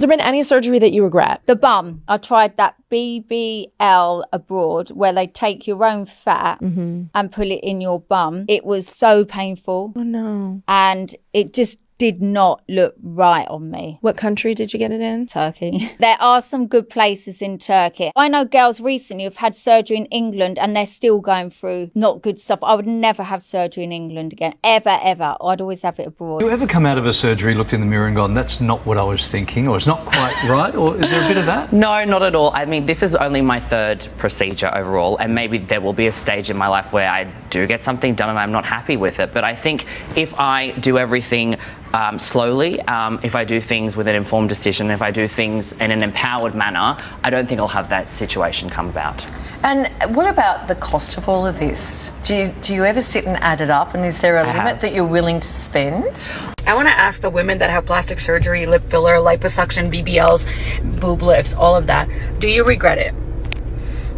there been any surgery that you regret? The bum. I tried that BBL abroad where they take your own fat and put it in your bum. It was so painful. Oh no. And it just did not look right on me. What country did you get it in? Turkey. There are some good places in Turkey. I know girls recently who've had surgery in England and they're still going through not good stuff. I would never have surgery in England again. Ever, ever. I'd always have it abroad. Do you ever come out of a surgery, looked in the mirror and gone, that's not what I was thinking, or it's not quite right? Or is there a bit of that? No, not at all. I mean, this is only my 3rd procedure overall, and maybe there will be a stage in my life where I do get something done and I'm not happy with it. But I think if I do everything slowly, if I do things with an informed decision, if I do things in an empowered manner, I don't think I'll have that situation come about. And what about the cost of all of this? Do you ever sit and add it up, and is there a limit that you're willing to spend? I want to ask the women that have plastic surgery, lip filler, liposuction, BBLs, boob lifts, all of that, do you regret it?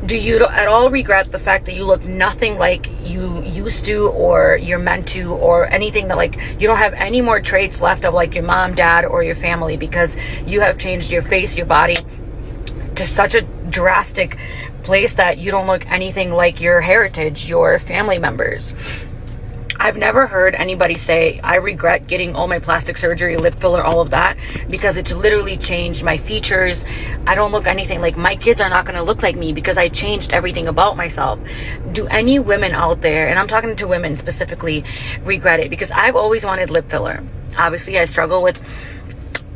Do you at all regret the fact that you look nothing like you used to or you're meant to, or anything that, like, you don't have any more traits left of like your mom, dad, or your family because you have changed your face, your body to such a drastic place that you don't look anything like your heritage, your family members? I've never heard anybody say, I regret getting all my plastic surgery, lip filler, all of that, because it's literally changed my features. I don't look anything like, my kids are not going to look like me because I changed everything about myself. Do any women out there, and I'm talking to women specifically, regret it? Because I've always wanted lip filler. Obviously, I struggle with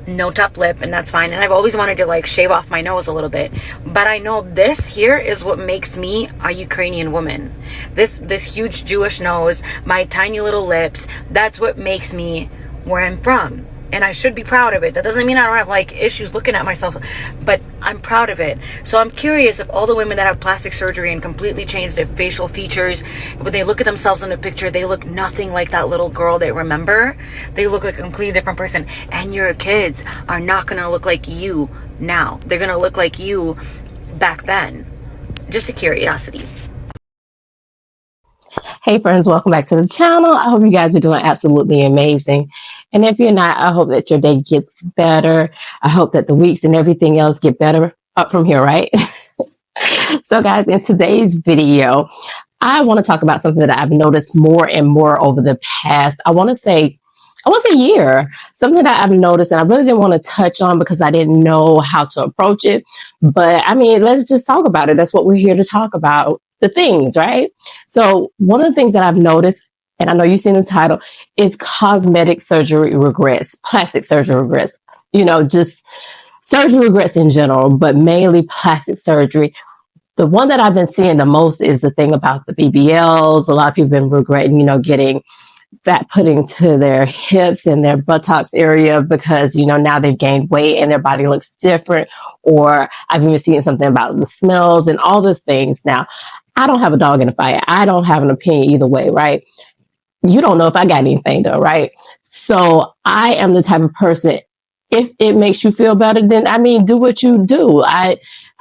no top lip, and that's fine, and I've always wanted to like shave off my nose a little bit, but I know this here is what makes me a Ukrainian woman. This huge Jewish nose, my tiny little lips, that's what makes me where I'm from, and I should be proud of it. That doesn't mean I don't have like issues looking at myself, but I'm proud of it. So I'm curious if all the women that have plastic surgery and completely changed their facial features, when they look at themselves in a picture, they look nothing like that little girl they remember. They look like a completely different person, and your kids are not going to look like you now. They're going to look like you back then. Just a curiosity. Hey friends, welcome back to the channel. I hope you guys are doing absolutely amazing. And if you're not, I hope that your day gets better. I hope that the weeks and everything else get better up from here, right? So guys, in today's video, I want to talk about something that I've noticed more and more over the past, I want to say year, something that I've noticed, and I really didn't want to touch on because I didn't know how to approach it. But I mean, let's just talk about it. That's what we're here to talk about. The things, right? So one of the things that I've noticed, and I know you've seen the title, is cosmetic surgery regrets, plastic surgery regrets, just surgery regrets in general, but mainly plastic surgery. The one that I've been seeing the most is the thing about the BBLs. A lot of people have been regretting, getting fat put into their hips and their buttocks area because, now they've gained weight and their body looks different. Or I've even seen something about the smells and all the things. Now, I don't have a dog in the fight. I don't have an opinion either way, right? You don't know if I got anything though, right? So I am the type of person, if it makes you feel better, then do what you do. I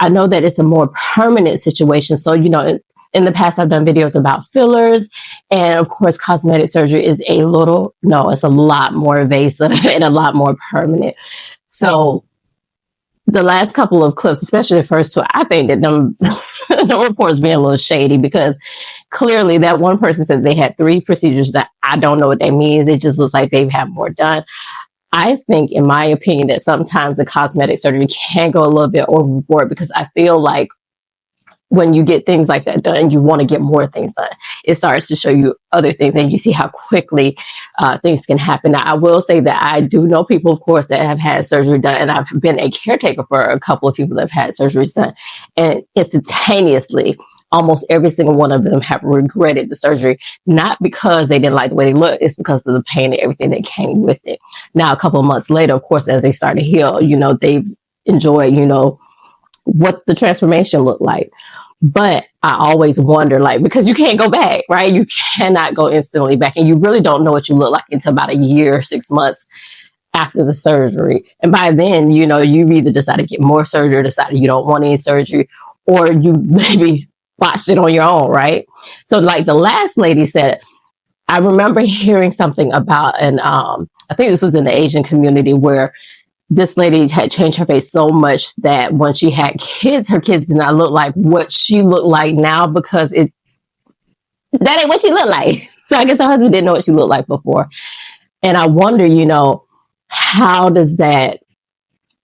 know that it's a more permanent situation. So, in the past, I've done videos about fillers, and of course, cosmetic surgery is it's a lot more invasive and a lot more permanent. So the last couple of clips, especially the first two, I think that the reports being a little shady because clearly that one person said they had 3 procedures that I don't know what that means. It just looks like they've had more done. I think, in my opinion, that sometimes the cosmetic surgery can go a little bit overboard because I feel like when you get things like that done, you want to get more things done. It starts to show you other things and you see how quickly things can happen. Now, I will say that I do know people, of course, that have had surgery done, and I've been a caretaker for a couple of people that have had surgeries done, and instantaneously, almost every single one of them have regretted the surgery, not because they didn't like the way they look, it's because of the pain and everything that came with it. Now, a couple of months later, of course, as they start to heal, they've enjoyed, what the transformation looked like. But I always wonder, because you can't go back, right? You cannot go instantly back, and you really don't know what you look like until about a year, 6 months after the surgery. And by then, you either decide to get more surgery, or decide you don't want any surgery, or you maybe watched it on your own, right? So like the last lady said, I remember hearing something about, and I think this was in the Asian community, where this lady had changed her face so much that when she had kids, her kids did not look like what she looked like now, because that ain't what she looked like. So I guess her husband didn't know what she looked like before. And I wonder, how does that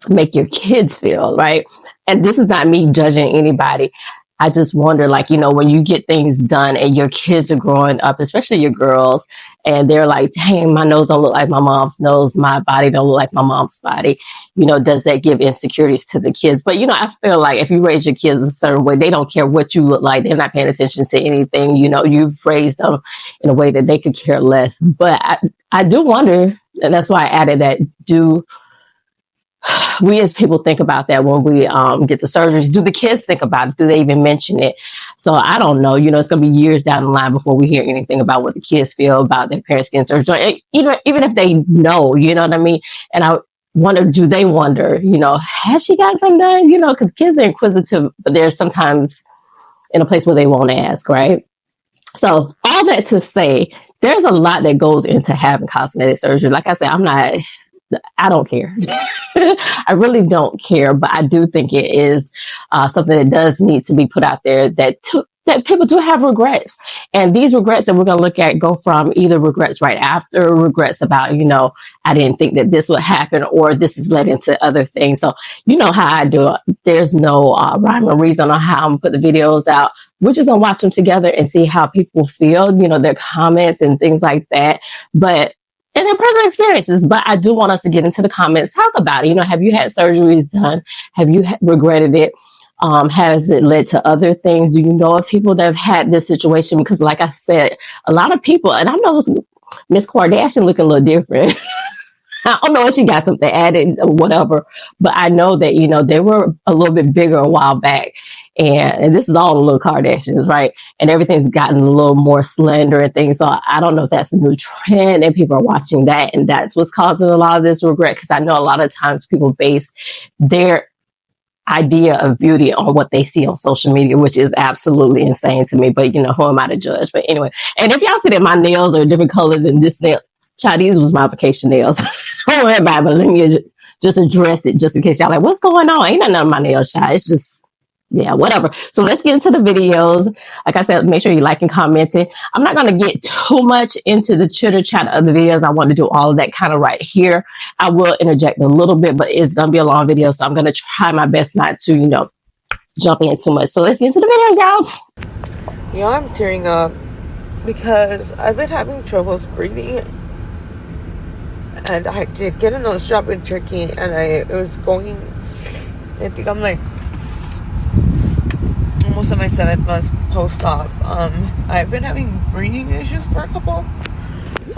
make your kids feel, right? And this is not me judging anybody. I just wonder, when you get things done and your kids are growing up, especially your girls, and they're like, dang, my nose don't look like my mom's nose, my body don't look like my mom's body, does that give insecurities to the kids? But, I feel like if you raise your kids a certain way, they don't care what you look like. They're not paying attention to anything. You've raised them in a way that they could care less. But I do wonder, and that's why I added that, we as people think about that when we get the surgeries. Do the kids think about it? Do they even mention it? So I don't know. It's going to be years down the line before we hear anything about what the kids feel about their parents getting surgery. Even if they know, you know what I mean? And I wonder, do they wonder, has she got something done? Because kids are inquisitive, but they're sometimes in a place where they won't ask, right? So all that to say, there's a lot that goes into having cosmetic surgery. Like I said, I don't care. I really don't care, but I do think it is something that does need to be put out there, that people do have regrets. And these regrets that we're going to look at go from either regrets right after, regrets about, I didn't think that this would happen, or this has led into other things. So you know how I do it. There's no rhyme or reason on how I'm going to put the videos out. We're just going to watch them together and see how people feel, their comments and things like that. And their personal experiences. But I do want us to get into the comments, talk about it. Have you had surgeries done? Have you regretted it? Has it led to other things? Do you know of people that have had this situation? Because like I said, a lot of people, and I know Miss Kardashian looking a little different. I don't know if she got something added or whatever, but I know that, they were a little bit bigger a while back. And this is all the little Kardashians, right? And everything's gotten a little more slender and things. So I don't know if that's a new trend and people are watching that. And that's what's causing a lot of this regret. Because I know a lot of times people base their idea of beauty on what they see on social media, which is absolutely insane to me. But, who am I to judge? But anyway, and if y'all see that my nails are a different color than this nail, child, these was my vacation nails. Don't worry about it, but let me just address it just in case y'all like, what's going on? Ain't nothing on my nails, child. It's just, yeah, whatever. So let's get into the videos. Like I said, make sure you like and commenting. I'm not going to get too much into the chitter chat of the videos. I want to do all of that kind of right here. I will interject a little bit, but it's going to be a long video. So I'm going to try my best not to, jump in too much. So let's get into the videos, y'all. Yeah, I'm tearing up because I've been having troubles breathing. And I did get a nose job in Turkey, and I think I'm like almost at my 7th month post-op. I've been having breathing issues for a couple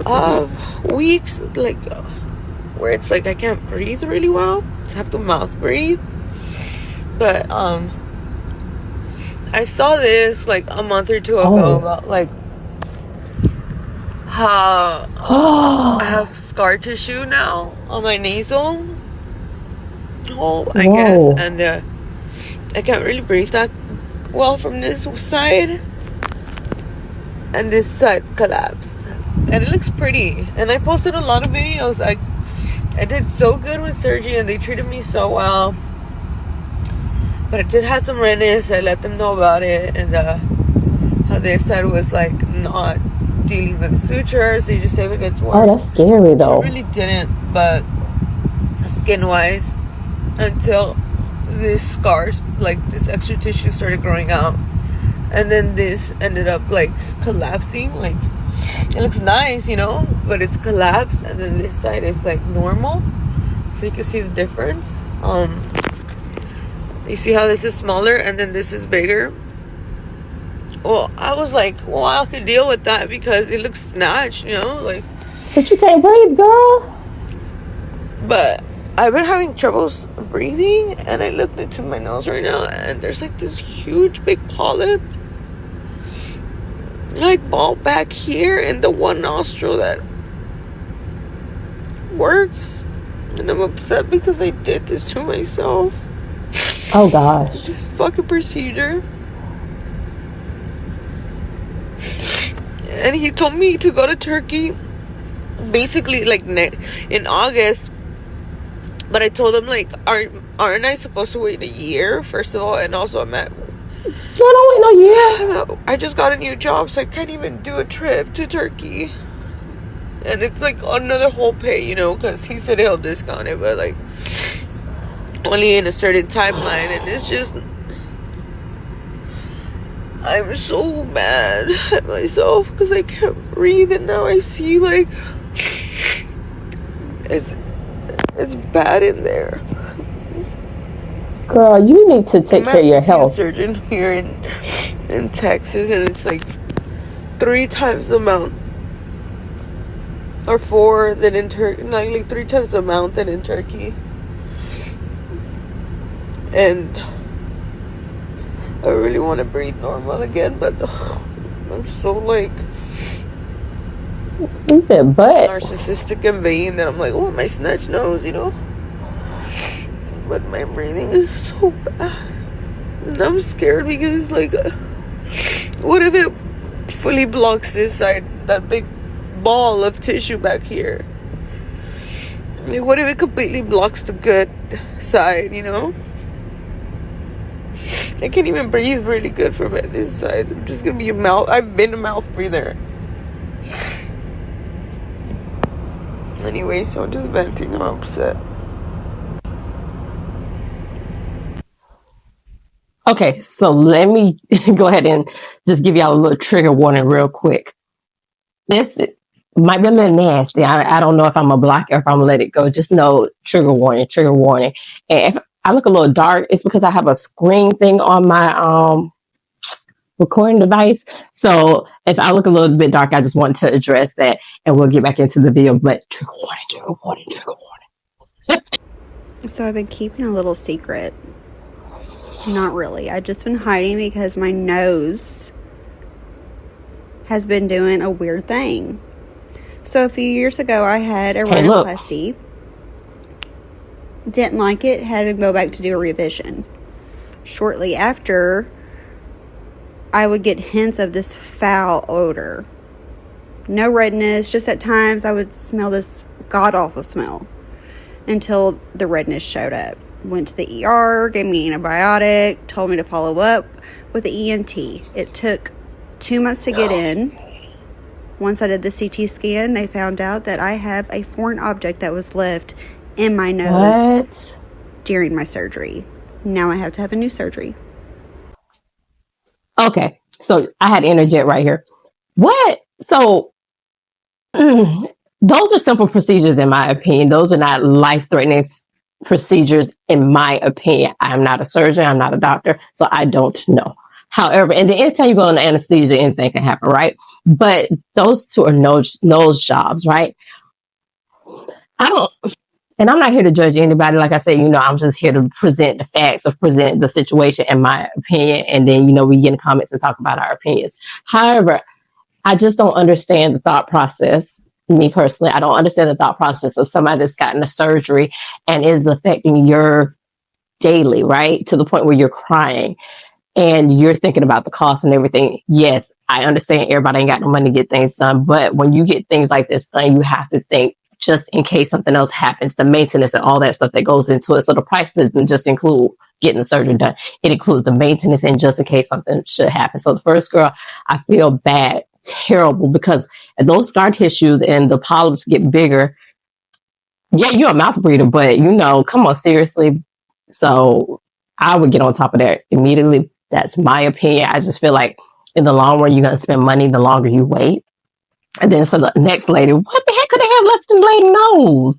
of weeks, where it's like I can't breathe really well. I have to mouth breathe. But I saw this like a month or two ago about how I have scar tissue now on my nasal hole, I guess, and I can't really breathe that well from this side, and this side collapsed, and it looks pretty. And I posted a lot of videos. I did so good with surgery, and they treated me so well, but I did have some redness. I let them know about it, and how they said it was not dealing with sutures. They just say it gets worse. Oh, that's scary though. It really didn't, but skin wise, until this scars, this extra tissue started growing out, and then this ended up collapsing. It looks nice, but it's collapsed, and then this side is normal, so you can see the difference. You see how this is smaller and then this is bigger? Well, I was like, well, I could deal with that because it looks snatched, But you can't breathe, girl. But I've been having troubles breathing, and I looked into my nose right now, and there's this huge big polyp, ball back here in the one nostril that works. And I'm upset because I did this to myself. Oh gosh. This fucking procedure. And he told me to go to Turkey basically in August, But I told him, like, aren't I supposed to wait a year, first of all? And also, You don't wait no year. I just got a new job, so I can't even do a trip to Turkey. And it's like another whole pay, you know, because he said he'll discount it, but like only in a certain timeline. And it's just, I'm so mad at myself because I can't breathe, and now I see like it's bad in there. Girl, you need to take care of your health. A surgeon here in Texas, and it's like 3 times the amount, or 4 than in Turkey, like 3 times the amount than in Turkey. And I really want to breathe normal again, but I'm so like, You said but. narcissistic and vain that I'm like, oh, my snatch nose, you know. But my breathing is so bad, and I'm scared because like, what if it fully blocks this side, that big ball of tissue back here? Like, what if it completely blocks the good side, you know? I can't even breathe really good from it this side. I'm just gonna be a mouth. I've been a mouth breather. Anyway, so I'm just venting. I'm upset. Okay, so let me go ahead and just give y'all a little trigger warning real quick. This might be a little nasty. I don't know if I'm gonna block it or if I'm gonna let it go. Just know, trigger warning, trigger warning. And if I look a little dark, it's because I have a screen thing on my recording device. So if I look a little bit dark, I just want to address that, and we'll get back into the video. But trigger warning, trigger warning, trigger warning. So I've been keeping a little secret. Not really. I've just been hiding because my nose has been doing a weird thing. So a few years ago, I had a rhinoplasty. Didn't like it. Had to go back to do a revision. Shortly after, I would get hints of this foul odor. No redness. Just at times, I would smell this god-awful smell until the redness showed up. Went to the ER, gave me antibiotic, told me to follow up with the ENT. It took 2 months to get in. Once I did the CT scan, they found out that I have a foreign object that was left in my nose during my surgery. Now I have to have a new surgery. Okay, so I had to interject right here. What? So those are simple procedures in my opinion. Those are not life-threatening procedures in my opinion. I'm not a surgeon. I'm not a doctor, so I don't know. However, and anytime you go into anesthesia, anything can happen, right? But those two are nose jobs, right? And I'm not here to judge anybody. Like I said, I'm just here to present the facts or present the situation in my opinion. And then, we get in comments and talk about our opinions. However, I just don't understand the thought process. Me personally, I don't understand the thought process of somebody that's gotten a surgery and is affecting your daily, right? To the point where you're crying and you're thinking about the cost and everything. Yes, I understand everybody ain't got no money to get things done. But when you get things like this done, you have to think just in case something else happens, the maintenance and all that stuff that goes into it. So the price doesn't just include getting the surgery done. It includes the maintenance and just in case something should happen. So the first girl, I feel bad. Terrible, because those scar tissues and the polyps get bigger. Yeah, you're a mouth breather, but come on, seriously. So I would get on top of that immediately. That's my opinion. I just feel like in the long run, you're going to spend money the longer you wait. And then for the next lady, what the heck could they have left in the lady nose?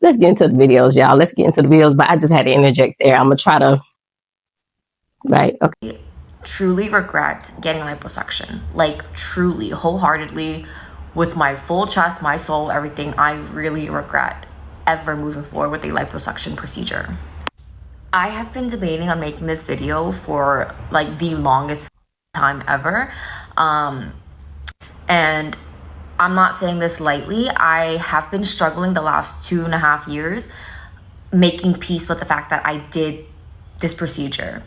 Let's get into the videos, y'all. Let's get into the videos. But I just had to interject there. I'm going to try to. Right. Okay. Truly regret getting liposuction, like truly, wholeheartedly, with my full chest, my soul, everything. I really regret ever moving forward with the liposuction procedure. I have been debating on making this video for like the longest time ever, and I'm not saying this lightly. I have been struggling the last 2.5 years making peace with the fact that I did this procedure.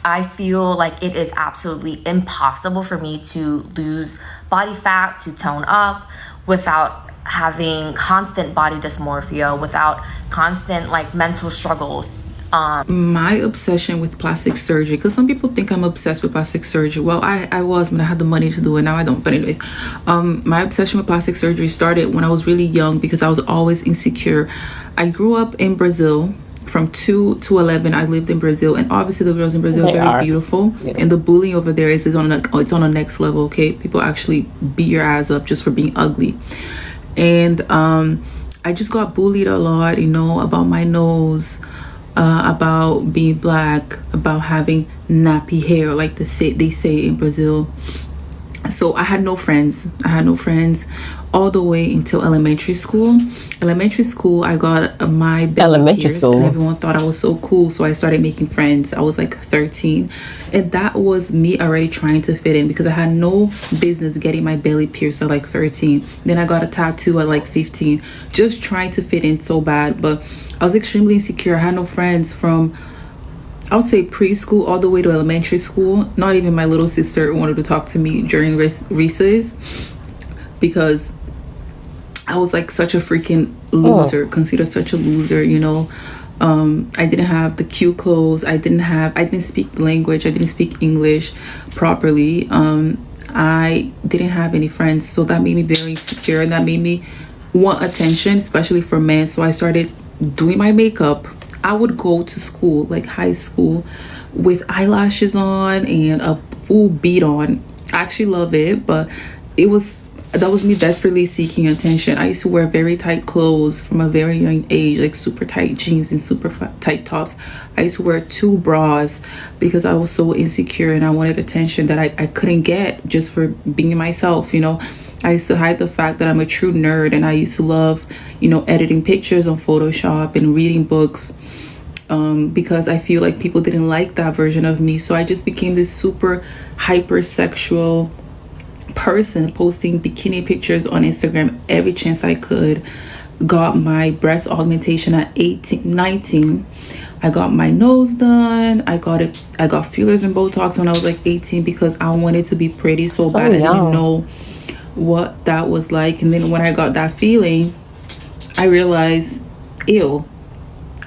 I feel like it is absolutely impossible for me to lose body fat, to tone up without having constant body dysmorphia, without constant like mental struggles. My obsession with plastic surgery, because some people think I'm obsessed with plastic surgery. Well, I was when I had the money to do it. Now I don't. But anyways, my obsession with plastic surgery started when I was really young because I was always insecure. I grew up in Brazil. From 2 to 11, I lived in Brazil, and obviously the girls in Brazil are very beautiful. And the bullying over there is on a next level. Okay, people actually beat your ass up just for being ugly. And I just got bullied a lot, you know, about my nose, about being black, about having nappy hair, like they say in Brazil. So I had no friends. All the way until elementary school. Elementary school, I got my belly pierced, and everyone thought I was so cool. So I started making friends. I was like 13, and that was me already trying to fit in because I had no business getting my belly pierced at like 13. Then I got a tattoo at like 15, just trying to fit in so bad. But I was extremely insecure. I had no friends from, I would say, preschool all the way to elementary school. Not even my little sister wanted to talk to me during recess because I was like such a freaking loser, considered such a loser, you know. I didn't have the cute clothes. I didn't speak language. I didn't speak English properly. I didn't have any friends. So that made me very insecure, and that made me want attention, especially from men. So I started doing my makeup. I would go to school, like high school, with eyelashes on and a full beat on. I actually love it, but that was me desperately seeking attention. I used to wear very tight clothes from a very young age, like super tight jeans and super tight tops. I used to wear 2 bras because I was so insecure and I wanted attention that I couldn't get just for being myself, you know. I used to hide the fact that I'm a true nerd, and I used to love, you know, editing pictures on Photoshop and reading books because I feel like people didn't like that version of me. So I just became this super hypersexual person, posting bikini pictures on Instagram every chance I could. Got my breast augmentation at 19. I got my nose done. I got fillers and Botox when I was like 18 because I wanted to be pretty so bad. I didn't know what that was like. And then when I got that feeling, I realized, ew,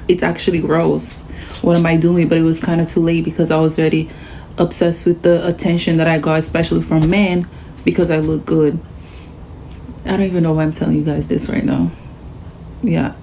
it's actually gross. What am I doing? But it was kind of too late because I was already obsessed with the attention that I got, especially from men, because I look good. I don't even know why I'm telling you guys this right now. Yeah.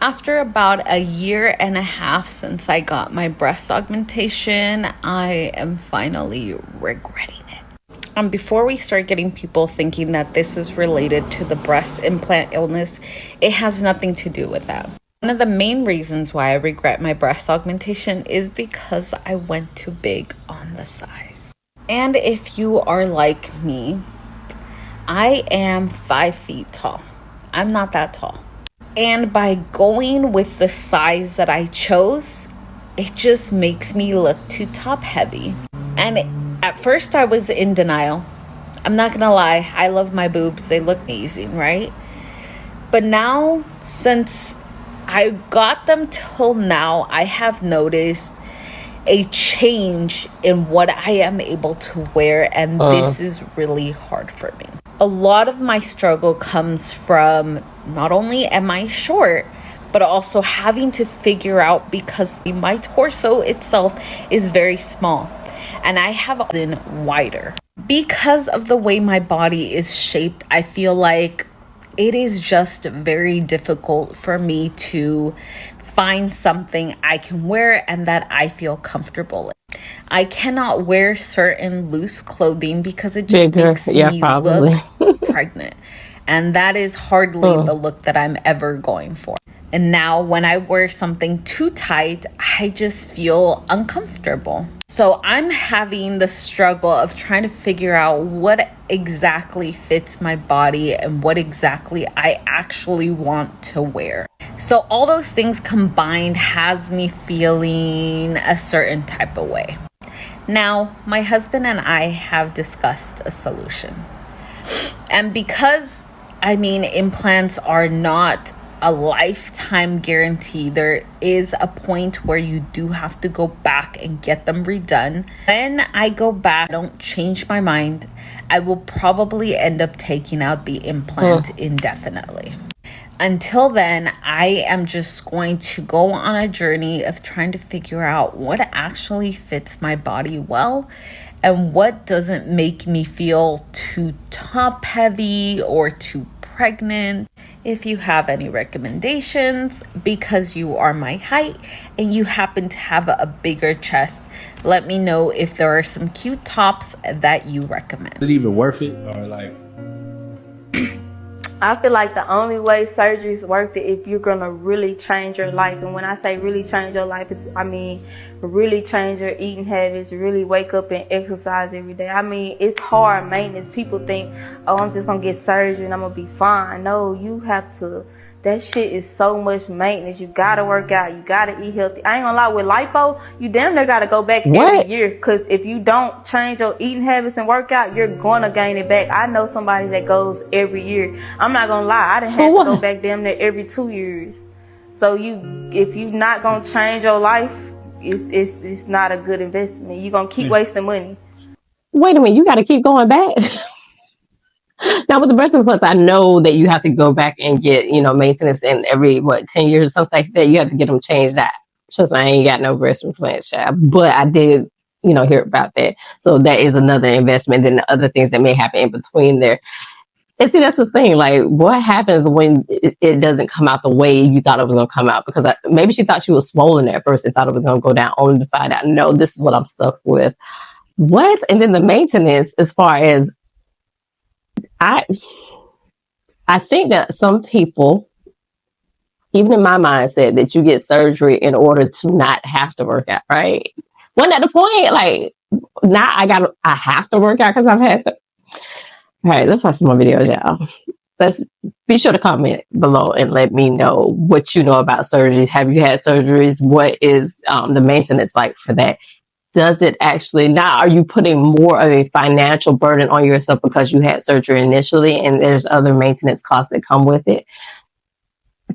After about a year and a half since I got my breast augmentation, I am finally regretting it. Before we start getting people thinking that this is related to the breast implant illness, it has nothing to do with that. One of the main reasons why I regret my breast augmentation is because I went too big on the size. And if you are like me, I am 5 feet tall. I'm not that tall. And by going with the size that I chose, it just makes me look too top heavy. And at first I was in denial. I'm not gonna lie, I love my boobs. They look amazing, right? But now, since I got them till now, I have noticed a change in what I am able to wear, and this is really hard for me. A lot of my struggle comes from not only am I short, but also having to figure out, because my torso itself is very small and I have been wider. Because of the way my body is shaped, I feel like it is just very difficult for me to find something I can wear and that I feel comfortable in. I cannot wear certain loose clothing because it just makes me look pregnant. And that is hardly the look that I'm ever going for. And now when I wear something too tight, I just feel uncomfortable. So I'm having the struggle of trying to figure out what exactly fits my body and what exactly I actually want to wear. So all those things combined has me feeling a certain type of way. Now, my husband and I have discussed a solution. And because, implants are not a lifetime guarantee. There is a point where you do have to go back and get them redone. When I go back, I don't change my mind, I will probably end up taking out the implant indefinitely. Until then, I am just going to go on a journey of trying to figure out what actually fits my body well and what doesn't make me feel too top heavy or too pregnant. If you have any recommendations, because you are my height and you happen to have a bigger chest, let me know if there are some cute tops that you recommend. Is it even worth it? Or like, I feel like the only way surgery is worth it if you're gonna really change your life. And when I say really change your life, I mean really change your eating habits, really wake up and exercise every day. I mean, it's hard maintenance. People think, oh, I'm just gonna get surgery and I'm gonna be fine. No, you have to. That shit is so much maintenance. You gotta work out. You gotta eat healthy. I ain't gonna lie, with lipo, you damn near gotta go back every year. Because if you don't change your eating habits and work out, you're gonna gain it back. I know somebody that goes every year. I'm not gonna lie, I done had to go back damn near every 2 years. So if you not gonna change your life, it's not a good investment. You're gonna keep wasting money. Wait a minute, you gotta keep going back. Now with the breast implants, I know that you have to go back and get, maintenance in every, 10 years or something like that. You have to get them changed out. Trust me, I ain't got no breast implants, child. But I did, hear about that. So that is another investment than the other things that may happen in between there. And see, that's the thing. Like, what happens when it doesn't come out the way you thought it was going to come out? Because maybe she thought she was swollen at first and thought it was going to go down, only to find out, no, this is what I'm stuck with. What? And then the maintenance, as far as, I think that some people, even in my mindset, that you get surgery in order to not have to work out, right? Wasn't that the point? Like, now I have to work out because I've had to. All right, let's watch some more videos, y'all. Let's be sure to comment below and let me know what you know about surgeries. Have you had surgeries? What is the maintenance like for that? Does it actually, now are you putting more of a financial burden on yourself because you had surgery initially and there's other maintenance costs that come with it?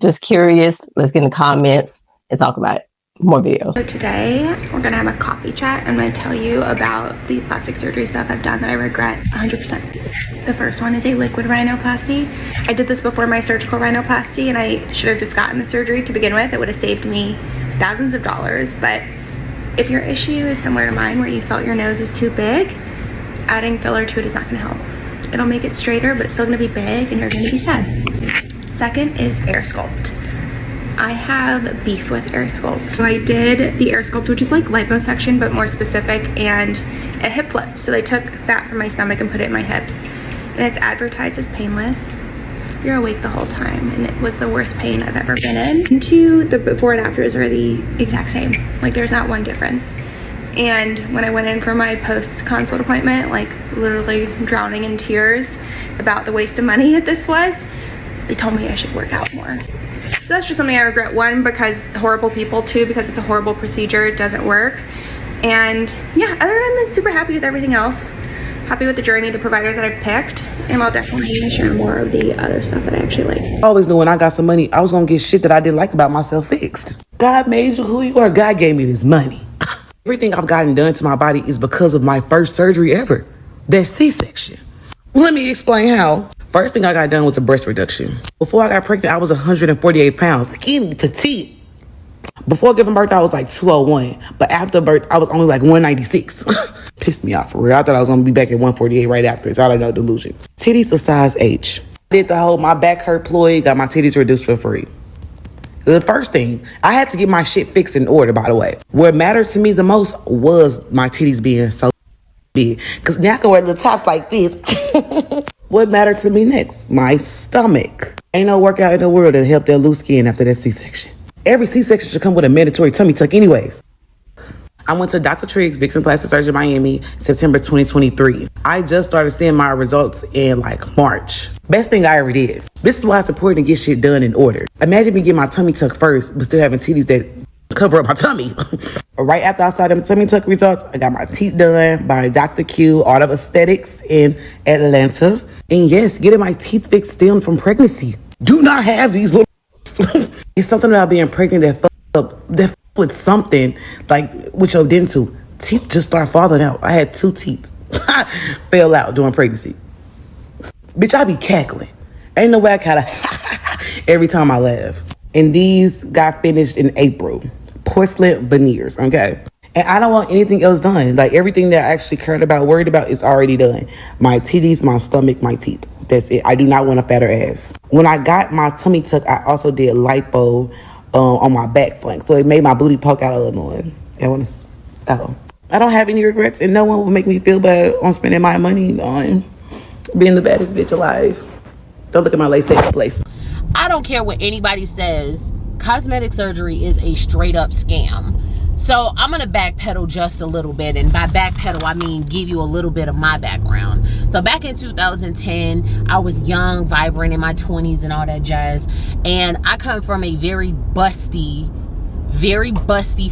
Just curious. Let's get in the comments and talk about it. More videos. So today we're gonna have a coffee chat. I'm gonna tell you about the plastic surgery stuff I've done that I regret 100%. The first one is a liquid rhinoplasty. I did this before my surgical rhinoplasty and I should have just gotten the surgery to begin with. It would have saved me thousands of dollars, but if your issue is similar to mine where you felt your nose is too big, adding filler to it is not gonna help. It'll make it straighter, but it's still gonna be big and you're gonna be sad. Second is air sculpt. I have beef with air sculpt. So I did the air sculpt, which is like liposuction, but more specific, and a hip flip. So they took fat from my stomach and put it in my hips. And it's advertised as painless. You're awake the whole time, and it was the worst pain I've ever been in. And two, the before and afters are the exact same. Like, there's not one difference. And when I went in for my post-consult appointment, like literally drowning in tears about the waste of money that this was, they told me I should work out more. So that's just something I regret. One, because horrible people. Two, because it's a horrible procedure. It doesn't work. And yeah, other than that, I'm super happy with everything else. Happy with the journey, the providers that I picked, and I'll definitely share more of the other stuff that I actually like. I always knew when I got some money, I was gonna get shit that I didn't like about myself fixed. God made you who you are. God gave me this money. Everything I've gotten done to my body is because of my first surgery ever. That C-section. Let me explain how. First thing I got done was a breast reduction. Before I got pregnant, I was 148 pounds, skinny, petite. Before giving birth, I was like 201. But after birth, I was only like 196. Pissed me off for real. I thought I was going to be back at 148 right after. It's out of no delusion. Titties a size H. Did the whole my back hurt ploy, got my titties reduced for free. The first thing, I had to get my shit fixed in order, by the way. What mattered to me the most was my titties being so big. Because now I can wear the tops like this. What mattered to me next? My stomach. Ain't no workout in the world that helped that loose skin after that C-section. Every C-section should come with a mandatory tummy tuck anyways. I went to Dr. Triggs, Vixen Plastic Surgery Miami, September 2023. I just started seeing my results in like March. Best thing I ever did. This is why it's important to get shit done in order. Imagine me getting my tummy tuck first, but still having titties that cover up my tummy. Right after I saw them tummy tuck results, I got my teeth done by Dr. Q, Art of Aesthetics in Atlanta. And yes, getting my teeth fixed still from pregnancy. Do not have these little It's something about being pregnant that that with something, like with your dental. Teeth just start falling out. I had 2 teeth fell out during pregnancy. Bitch, I be cackling. Ain't no way I kind of every time I laugh. And these got finished in April. Porcelain veneers, okay? And I don't want anything else done. Like, everything that I actually cared about, worried about, is already done. My titties, my stomach, my teeth. That's it. I do not want a fatter ass. When I got my tummy tuck, I also did lipo on my back flank. So it made my booty poke out a little more. I don't have any regrets, and no one will make me feel bad on spending my money on being the baddest bitch alive. Don't look at my lace, take my place. I don't care what anybody says. Cosmetic surgery is a straight up scam. So I'm going to backpedal just a little bit. And by backpedal, I mean give you a little bit of my background. So back in 2010, I was young, vibrant, in my 20s and all that jazz. And I come from a very busty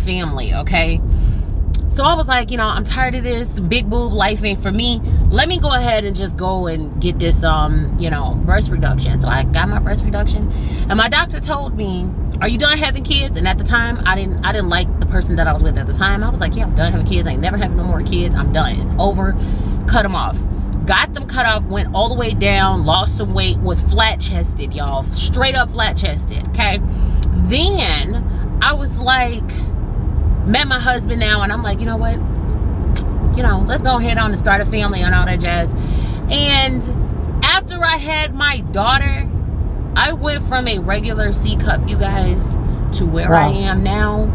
family, okay? So I was like, I'm tired of this. Big boob life ain't for me. Let me go ahead and just go and get this, breast reduction. So I got my breast reduction. And my doctor told me, are you done having kids? And at the time, I didn't like the person that I was with at the time. I was like, yeah, I'm done having kids. I ain't never having no more kids. I'm done. It's over. Cut them off. Got them cut off, went all the way down, lost some weight, was flat-chested, y'all. Straight up flat-chested, okay? Then I was like, met my husband now, and I'm like, you know what? Let's go ahead on and start a family and all that jazz. And after I had my daughter, I went from a regular C cup, you guys, to where I am now.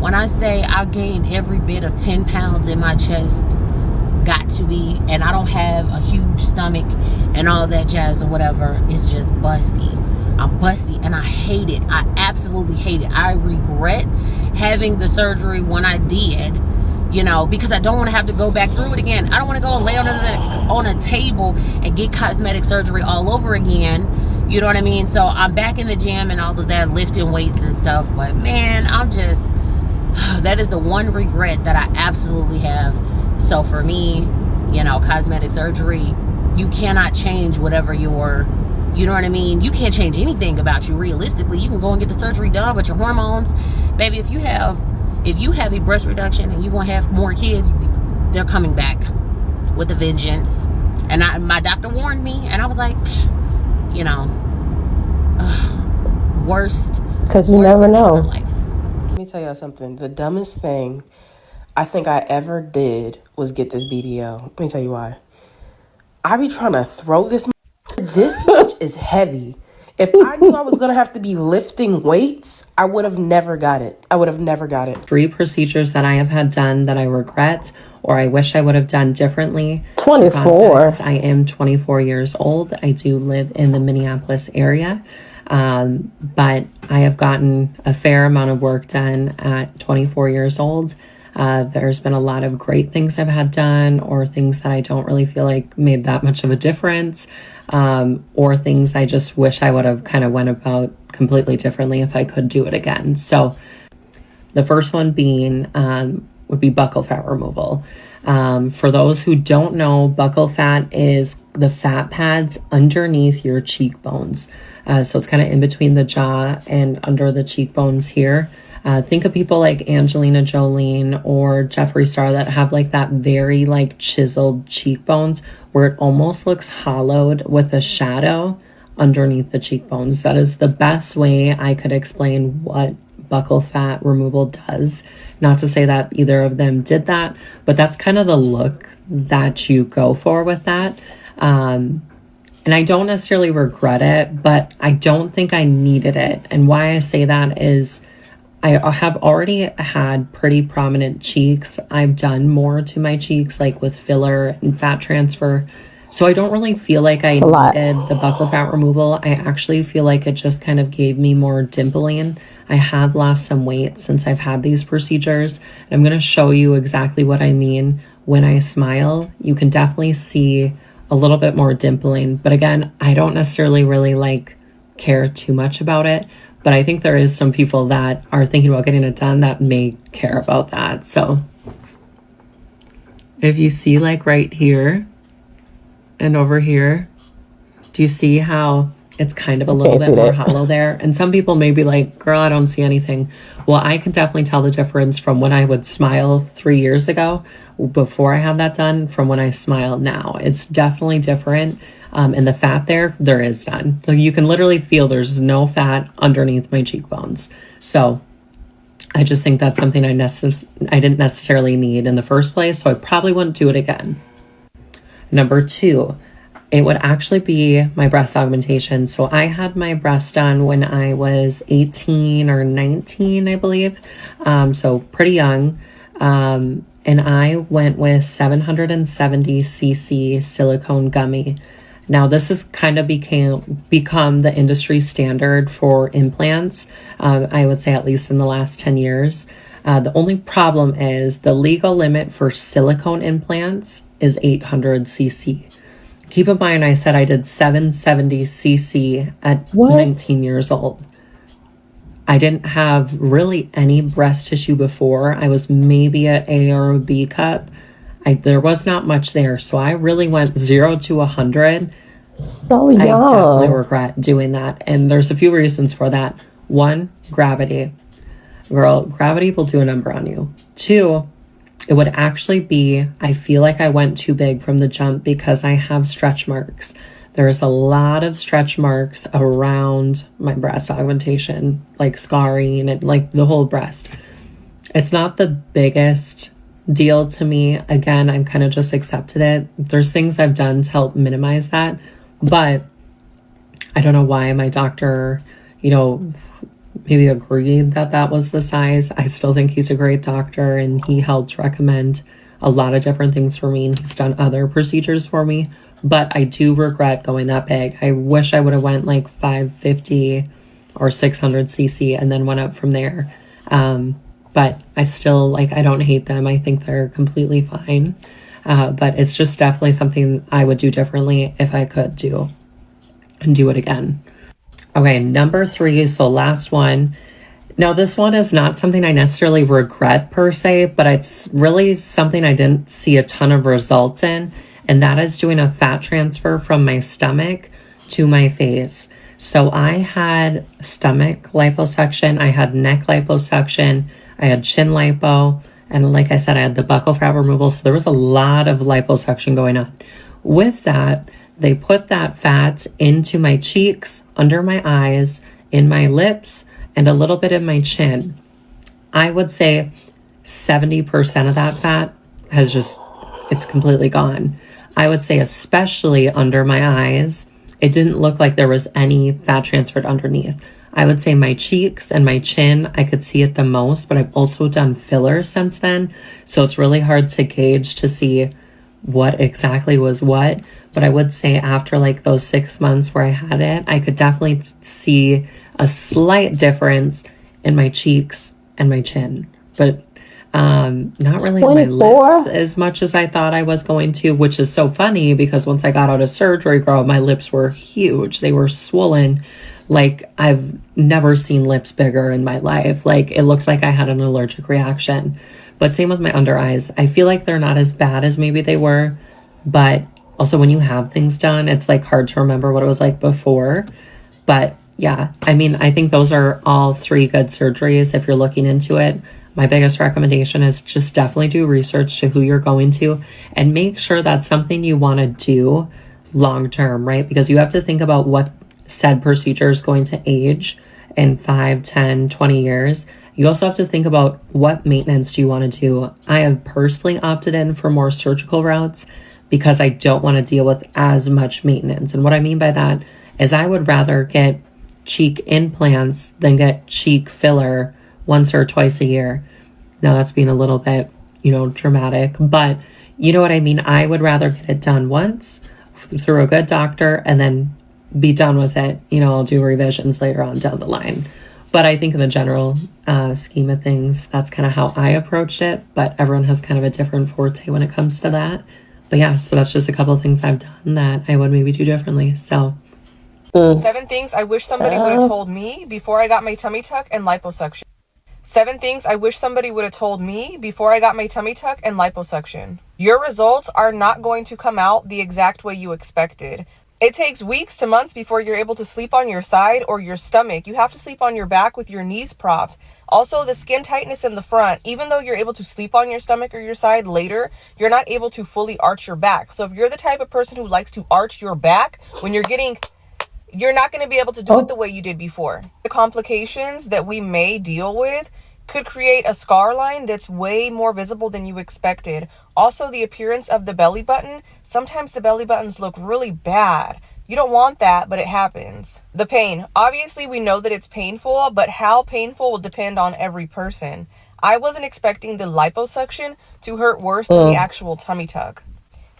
When I say I gained every bit of 10 pounds in my chest, got to be, and I don't have a huge stomach and all that jazz or whatever. It's just busty. I'm busty, and I hate it. I absolutely hate it. I regret having the surgery when I did, because I don't want to have to go back through it again. I don't want to go and lay on a table and get cosmetic surgery all over again. You know what I mean? So I'm back in the gym and all of that, lifting weights and stuff. But man, that is the one regret that I absolutely have. So for me, cosmetic surgery, you cannot change whatever you know what I mean? You can't change anything about you realistically. You can go and get the surgery done, but your hormones, baby, if you have a breast reduction and you're going to have more kids, they're coming back with a vengeance. And my doctor warned me, and I was like, worst. Because you never know. Let me tell y'all something. The dumbest thing I think I ever did was get this BBL. Let me tell you why. I be trying to throw this. This much is heavy. If I knew I was going to have to be lifting weights, I would have never got it. 3 procedures that I have had done that I regret or I wish I would have done differently. 24. I am 24 years old. I do live in the Minneapolis area. But I have gotten a fair amount of work done at 24 years old. There's been a lot of great things I've had done, or things that I don't really feel like made that much of a difference, or things I just wish I would have kind of went about completely differently if I could do it again. So the first one being would be buccal fat removal. For those who don't know, buccal fat is the fat pads underneath your cheekbones. So it's kind of in between the jaw and under the cheekbones here. Think of people like Angelina Jolie or Jeffree Star that have like that very like chiseled cheekbones where it almost looks hollowed with a shadow underneath the cheekbones. That is the best way I could explain what buccal fat removal does. Not to say that either of them did that, but that's kind of the look that you go for with that. And I don't necessarily regret it, but I don't think I needed it. And why I say that is I have already had pretty prominent cheeks. I've done more to my cheeks, like with filler and fat transfer. So I don't really feel like I needed the buccal fat removal. I actually feel like it just kind of gave me more dimpling. I have lost some weight since I've had these procedures. And I'm going to show you exactly what I mean. When I smile, you can definitely see a little bit more dimpling. But again, I don't necessarily really care too much about it. But I think there is some people that are thinking about getting it done that may care about that. So if you see right here and over here, do you see how it's kind of a little bit more hollow there. And some people may be like, girl, I don't see anything. Well, I can definitely tell the difference from when I would smile 3 years ago, before I had that done, from when I smile now. It's definitely different. And the fat there is done. Like, you can literally feel there's no fat underneath my cheekbones. So I just think that's something I didn't necessarily need in the first place. So I probably wouldn't do it again. Number 2, it would actually be my breast augmentation. So I had my breast done when I was 18 or 19, I believe. So pretty young. And I went with 770cc silicone gummy. Now, this has kind of become the industry standard for implants, I would say at least in the last 10 years. The only problem is the legal limit for silicone implants is 800cc. Keep in mind, I said I did 770cc at 19 years old. I didn't have really any breast tissue before. I was maybe an A or a B cup. There was not much there. So I really went 0 to 100. So young. I definitely regret doing that. And there's a few reasons for that. 1, gravity. Girl, gravity will do a number on you. 2, it would actually be, I feel like I went too big from the jump because I have stretch marks. There's a lot of stretch marks around my breast augmentation, like scarring and like the whole breast. It's not the biggest deal to me. Again, I'm kind of just accepted it. There's things I've done to help minimize that, but I don't know why my doctor, maybe agreed that that was the size. I still think he's a great doctor, and he helped recommend a lot of different things for me, and he's done other procedures for me, but I do regret going that big. I wish I would have went like 550 or 600cc and then went up from there. But I still, I don't hate them. I think they're completely fine. But it's just definitely something I would do differently if I could do it again. Okay, number 3, so last one. Now, this one is not something I necessarily regret per se, but it's really something I didn't see a ton of results in, and that is doing a fat transfer from my stomach to my face. So I had stomach liposuction, I had neck liposuction, I had chin lipo, and like I said, I had the buccal fat removal. So there was a lot of liposuction going on. With that, they put that fat into my cheeks, under my eyes, in my lips, and a little bit in my chin. I would say 70% of that fat it's completely gone. I would say especially under my eyes, it didn't look like there was any fat transferred underneath. I would say my cheeks and my chin, I could see it the most, but I've also done fillers since then. So it's really hard to gauge to see what exactly was what. But I would say after those 6 months where I had it, I could definitely see a slight difference in my cheeks and my chin. But not really in my lips as much as I thought I was going to, which is so funny because once I got out of surgery, girl, my lips were huge. They were swollen. I've never seen lips bigger in my life. It looked like I had an allergic reaction. But same with my under eyes. I feel like they're not as bad as maybe they were. But also when you have things done, it's hard to remember what it was like before. But yeah, I think those are all 3 good surgeries if you're looking into it. My biggest recommendation is just definitely do research to who you're going to and make sure that's something you want to do long term, right? Because you have to think about what said procedure is going to age in 5, 10, 20 years. You also have to think about what maintenance do you want to do. I have personally opted in for more surgical routes because I don't want to deal with as much maintenance. And what I mean by that is I would rather get cheek implants than get cheek filler once or twice a year. Now that's being a little bit, dramatic, but you know what I mean? I would rather get it done once through a good doctor and then be done with it. I'll do revisions later on down the line. But I think in the general scheme of things, that's kind of how I approached it. But everyone has kind of a different forte when it comes to that. But yeah, so that's just a couple of things I've done that I would maybe do differently. So 7 things I wish somebody would have told me before I got my tummy tuck and liposuction. 7 things I wish somebody would have told me before I got my tummy tuck and liposuction. Your results are not going to come out the exact way you expected. It takes weeks to months before you're able to sleep on your side or your stomach. You have to sleep on your back with your knees propped. Also, the skin tightness in the front, even though you're able to sleep on your stomach or your side later, you're not able to fully arch your back. So if you're the type of person who likes to arch your back when you're not going to be able to do it the way you did before. The complications that we may deal with could create a scar line that's way more visible than you expected. Also, the appearance of the belly button. Sometimes the belly buttons look really bad. You don't want that, but it happens. The pain. Obviously, we know that it's painful, but how painful will depend on every person. I wasn't expecting the liposuction to hurt worse than the actual tummy tuck.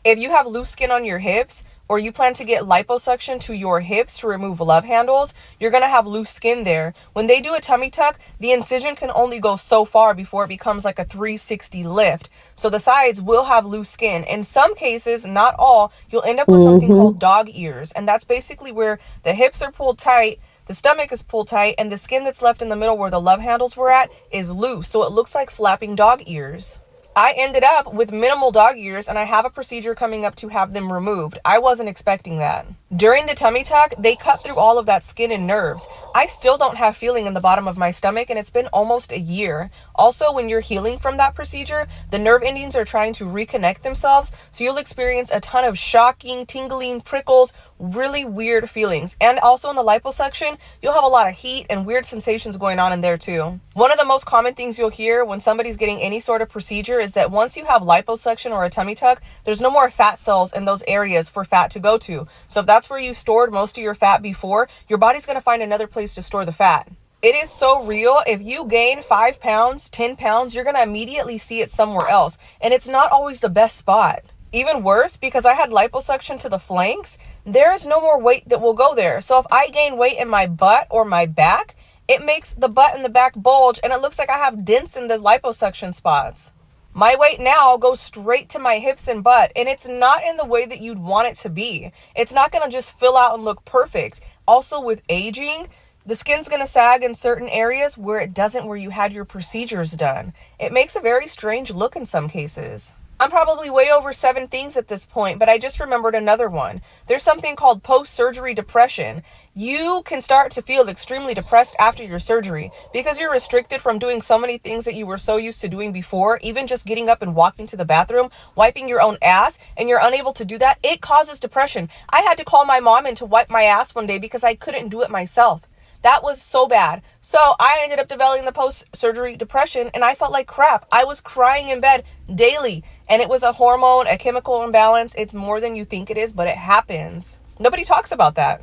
If you have loose skin on your hips, or you plan to get liposuction to your hips to remove love handles, you're going to have loose skin there. When they do a tummy tuck, the incision can only go so far before it becomes like a 360 lift. So the sides will have loose skin. In some cases, not all, you'll end up with something called dog ears. And that's basically where the hips are pulled tight, the stomach is pulled tight, and the skin that's left in the middle where the love handles were at is loose. So it looks like flapping dog ears. I ended up with minimal dog ears, and I have a procedure coming up to have them removed. I wasn't expecting that. During the tummy tuck, they cut through all of that skin and nerves. I still don't have feeling in the bottom of my stomach, and it's been almost a year. Also, when you're healing from that procedure, the nerve endings are trying to reconnect themselves, so you'll experience a ton of shocking, tingling, prickles, really weird feelings. And also in the liposuction, you'll have a lot of heat and weird sensations going on in there too. One of the most common things you'll hear when somebody's getting any sort of procedure is that once you have liposuction or a tummy tuck, there's no more fat cells in those areas for fat to go to. So if that's where you stored most of your fat before, your body's going to find another place to store the fat. It is so real. If you gain 5 pounds, 10 pounds, you're going to immediately see it somewhere else. And it's not always the best spot. Even worse, because I had liposuction to the flanks, there is no more weight that will go there. So if I gain weight in my butt or my back, it makes the butt and the back bulge, and it looks like I have dents in the liposuction spots. My weight now goes straight to my hips and butt, and it's not in the way that you'd want it to be. It's not going to just fill out and look perfect. Also, with aging, the skin's going to sag in certain areas where it doesn't where you had your procedures done. It makes a very strange look in some cases. I'm probably way over 7 things at this point, but I just remembered another one. There's something called post-surgery depression. You can start to feel extremely depressed after your surgery because you're restricted from doing so many things that you were so used to doing before, even just getting up and walking to the bathroom, wiping your own ass, and you're unable to do that. It causes depression. I had to call my mom in to wipe my ass one day because I couldn't do it myself. That was so bad. So I ended up developing the post-surgery depression, and I felt like crap. I was crying in bed daily, and it was a hormone, a chemical imbalance. It's more than you think it is, but it happens. Nobody talks about that.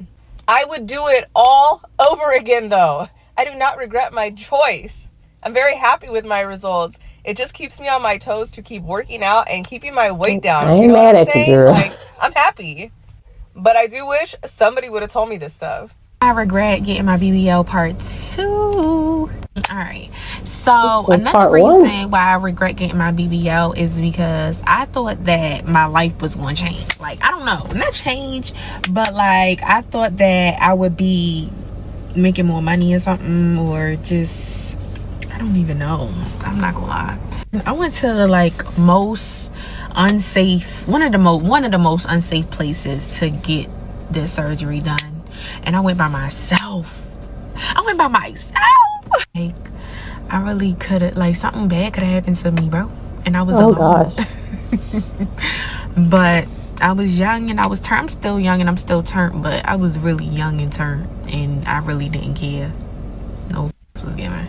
I would do it all over again, though. I do not regret my choice. I'm very happy with my results. It just keeps me on my toes to keep working out and keeping my weight down. I ain't mad at you, girl. Like, I'm happy. But I do wish somebody would have told me this stuff. I regret getting my BBL part 2. All right. So another reason why I regret getting my BBL is because I thought that my life was going to change. Like, I don't know, not change, but like I thought that I would be making more money or something, or just, I don't even know. I'm not gonna lie. I went to the like most unsafe, one of the most unsafe places to get this surgery done. And I went by myself. Like, I really could have, like, something bad could have happened to me, bro. And I was alone. Gosh. But I was young and I was turned. I'm still young and I'm still turned, but I was really young and turned, and I really didn't care. No was given.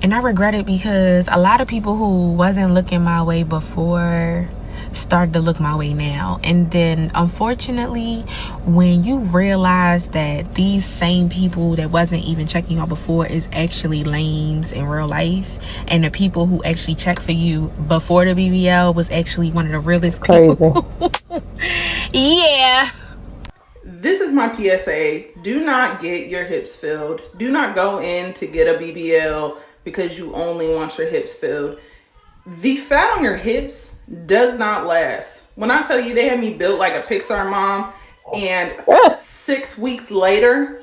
And I regret it because a lot of people who wasn't looking my way before started to look my way now. And then unfortunately, when you realize that these same people that wasn't even checking you out before is actually lames in real life, and the people who actually checked for you before the BBL was actually one of the realest people. Yeah. This is my PSA. Do not get your hips filled. Do not go in to get a BBL because you only want your hips filled. The fat on your hips does not last. When I tell you they had me built like a Pixar mom, and 6 weeks later,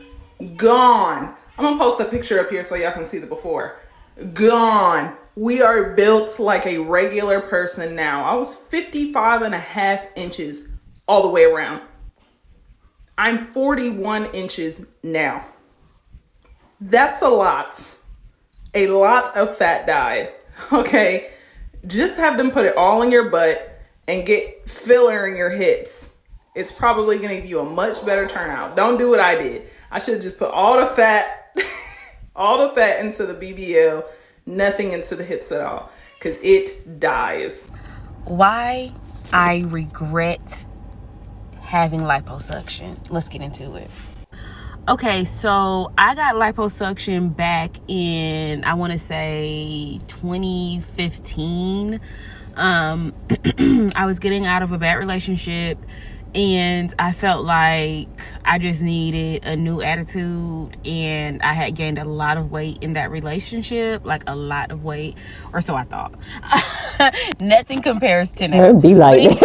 gone. I'm gonna post a picture up here so y'all can see the before. Gone. We are built like a regular person now. I was 55.5 inches all the way around. I'm 41 inches now. That's a lot. A lot of fat died. Okay? Just have them put it all in your butt and get filler in your hips. It's probably going to give you a much better turnout. Don't do what I did. I should have just put all the fat, all the fat into the BBL, nothing into the hips at all, because it dies. Why I regret having liposuction. Let's get into it. Okay, so I got liposuction back in, I want to say 2015. I was getting out of a bad relationship, and I felt like I just needed a new attitude, and I had gained a lot of weight in that relationship, like a lot of weight, or so I thought. Nothing compares to now. Be like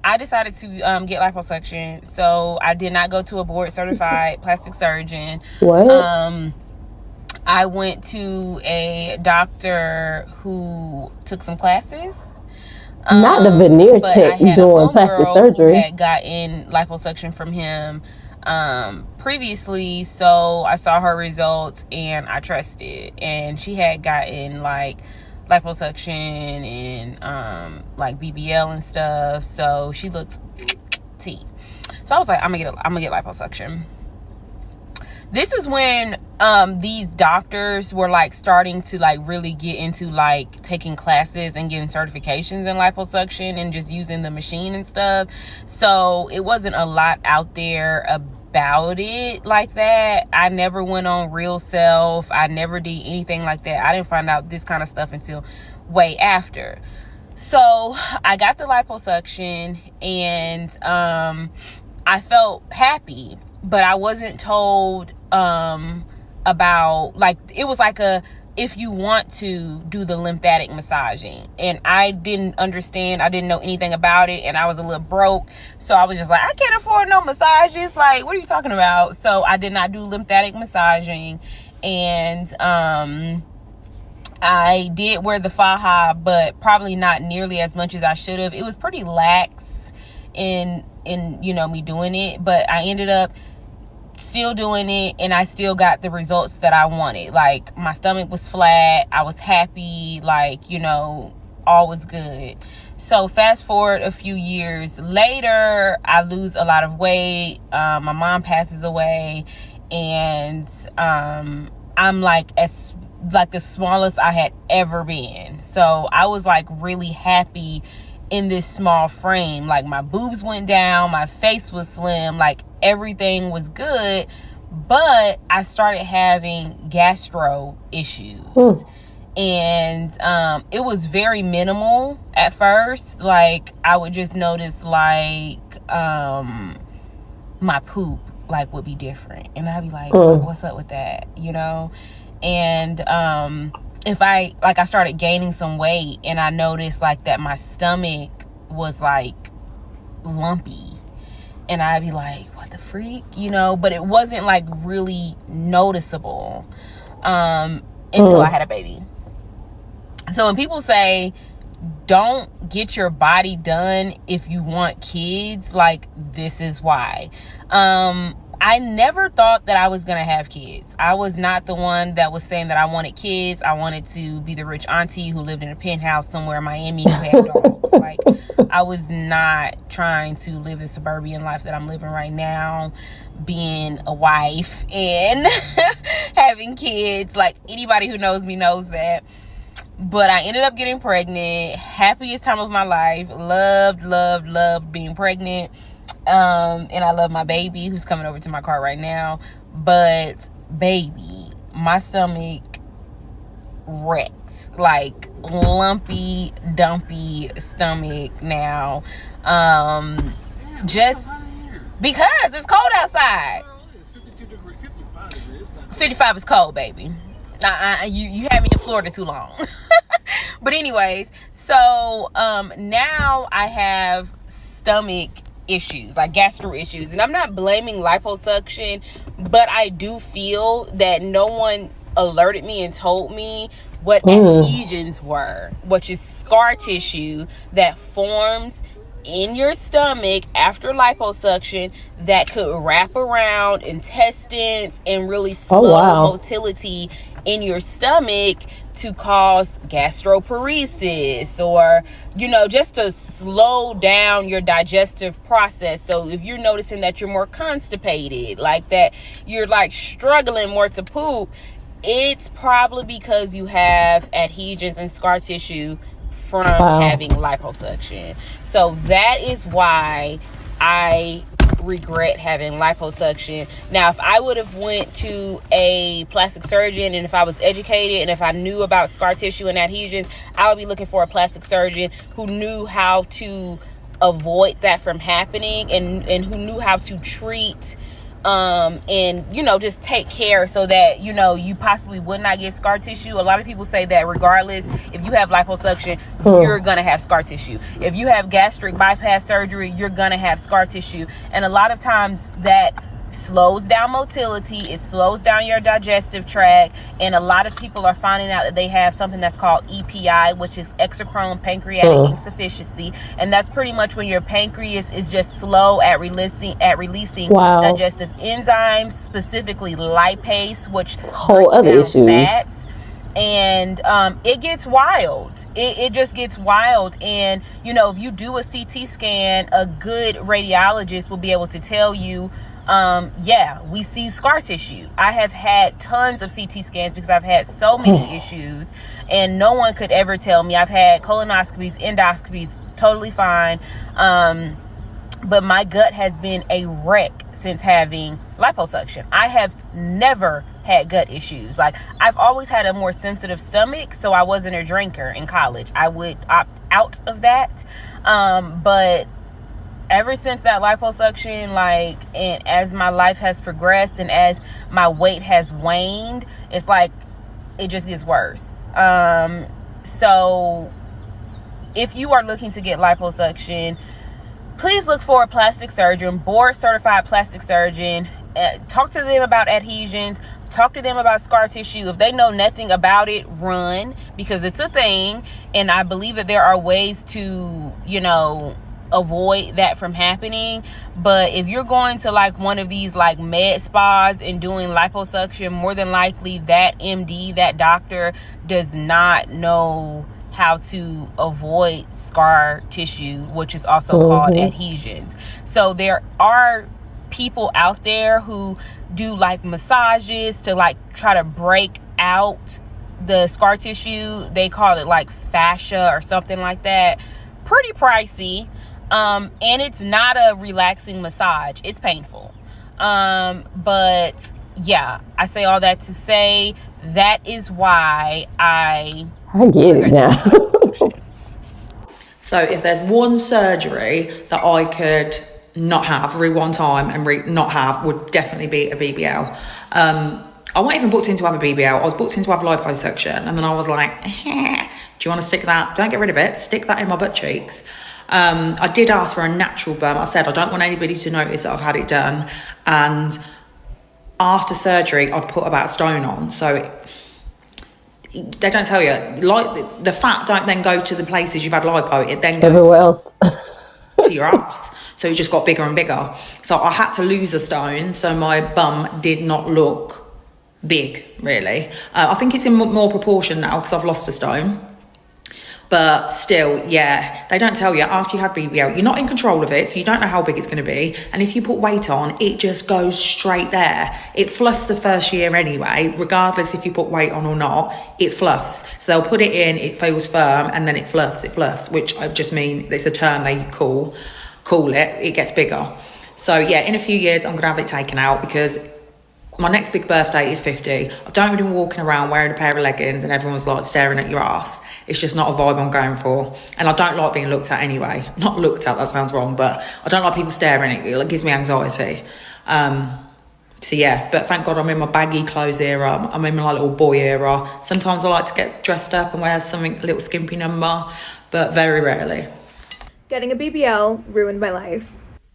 I decided to get liposuction, so I did not go to a board certified plastic surgeon. What? I went to a doctor who took some classes. Not the veneer tech doing plastic surgery. Had gotten liposuction from him previously, so I saw her results and I trusted. And she had gotten like liposuction and like BBL and stuff, so she looked T. So I was like, I'm gonna get liposuction. This is when these doctors were like starting to like really get into like taking classes and getting certifications in liposuction and just using the machine and stuff. So it wasn't a lot out there about it like that. I never went on Real Self. I never did anything like that. I didn't find out this kind of stuff until way after. So I got the liposuction and I felt happy, but I wasn't told about, like, it was like a, if you want to do the lymphatic massaging, and I didn't understand. I didn't know anything about it, and I was a little broke, so I was just like, I can't afford no massages, like, what are you talking about? So I did not do lymphatic massaging, and I did wear the faja, but probably not nearly as much as I should have. It was pretty lax in you know, me doing it, but I ended up still doing it, and I still got the results that I wanted. Like, my stomach was flat, I was happy, like, you know, all was good. So fast forward a few years later, I lose a lot of weight, my mom passes away, and I'm like the smallest I had ever been. So I was like really happy in this small frame. Like, my boobs went down, my face was slim, like everything was good, but I started having gastro issues. And it was very minimal at first. Like, I would just notice like my poop like would be different, and I'd be like, what's up with that, you know? And if I started gaining some weight, and I noticed like that my stomach was like lumpy, and I'd be like, what the freak, you know? But it wasn't like really noticeable until I had a baby. So when people say don't get your body done if you want kids, like, this is why. I never thought that I was gonna have kids. I was not the one that was saying that I wanted kids. I wanted to be the rich auntie who lived in a penthouse somewhere in Miami who had dogs. Like, I was not trying to live the suburban life that I'm living right now, being a wife and having kids. Like, anybody who knows me knows that. But I ended up getting pregnant. Happiest time of my life. Loved being pregnant. And I love my baby who's coming over to my car right now. But baby, my stomach wrecked. Like, lumpy, dumpy stomach now. Just because it's cold outside. 55 is cold, baby. You had me in Florida too long. But anyways, so now I have stomach issues, like gastro issues, and I'm not blaming liposuction, but I do feel that no one alerted me and told me what adhesions were, which is scar tissue that forms in your stomach after liposuction that could wrap around intestines and really slow motility in your stomach to cause gastroparesis, or just to slow down your digestive process. So if you're noticing that you're more constipated, like that you're like struggling more to poop, it's probably because you have adhesions and scar tissue from having liposuction. So that is why I regret having liposuction. Now, if I would have went to a plastic surgeon, and if I was educated, and if I knew about scar tissue and adhesions, I would be looking for a plastic surgeon who knew how to avoid that from happening, and who knew how to treat and just take care so that you possibly would not get scar tissue. A lot of people say that regardless if you have liposuction, you're gonna have scar tissue. If you have gastric bypass surgery, you're gonna have scar tissue. And a lot of times that slows down motility, it slows down your digestive tract, and a lot of people are finding out that they have something that's called EPI, which is exocrine pancreatic insufficiency, and that's pretty much when your pancreas is just slow at releasing digestive enzymes, specifically lipase, which whole other issues. Fats. And it gets wild. It just gets wild. And if you do a CT scan, a good radiologist will be able to tell you, we see scar tissue. I have had tons of CT scans because I've had so many issues, and no one could ever tell me. I've had colonoscopies, endoscopies, totally fine. But my gut has been a wreck since having liposuction. I have never had gut issues. Like, I've always had a more sensitive stomach, so I wasn't a drinker in college. I would opt out of that. But ever since that liposuction, and as my life has progressed and as my weight has waned, it's like it just gets worse. So if you are looking to get liposuction, please look for a plastic surgeon, board certified plastic surgeon. Talk to them about adhesions. Talk to them about scar tissue. If they know nothing about it, run, because it's a thing. And I believe that there are ways to, avoid that from happening. But if you're going to one of these med spas and doing liposuction, more than likely that MD, that doctor, does not know how to avoid scar tissue, which is also called adhesions. So there are people out there who do massages to try to break out the scar tissue. They call it fascia or something like that. Pretty pricey. And it's not a relaxing massage. It's painful. But yeah, I say all that to say that is why I get it now. So if there's one surgery that I could not have, one time and not have, would definitely be a BBL. I wasn't even booked in to have a BBL. I was booked in to have liposuction, and then I was like, do you want to stick that? Don't get rid of it. Stick that in my butt cheeks. I did ask for a natural burn. I said I don't want anybody to notice that I've had it done. And after surgery, I'd put about a stone on. So they don't tell you, the fat don't then go to the places you've had lipo. It then goes everywhere else to your ass. So it just got bigger and bigger. So I had to lose a stone, so my bum did not look big, really. I think it's in more proportion now because I've lost a stone. But still, yeah, they don't tell you after you had BBL, you're not in control of it, so you don't know how big it's going to be. And if you put weight on, it just goes straight there. It fluffs the first year anyway, regardless if you put weight on or not, it fluffs. So they'll put it in, it feels firm, and then it fluffs, which I just mean, it's a term they call it gets bigger. So yeah, in a few years, I'm going to have it taken out because my next big birthday is 50. I don't really walking around wearing a pair of leggings and everyone's staring at your ass. It's just not a vibe I'm going for. And I don't like being looked at anyway. Not looked at, that sounds wrong, but I don't like people staring at you. It gives me anxiety. So yeah, but thank God I'm in my baggy clothes era. I'm in my little boy era. Sometimes I like to get dressed up and wear something, a little skimpy number, but very rarely. Getting a BBL ruined my life.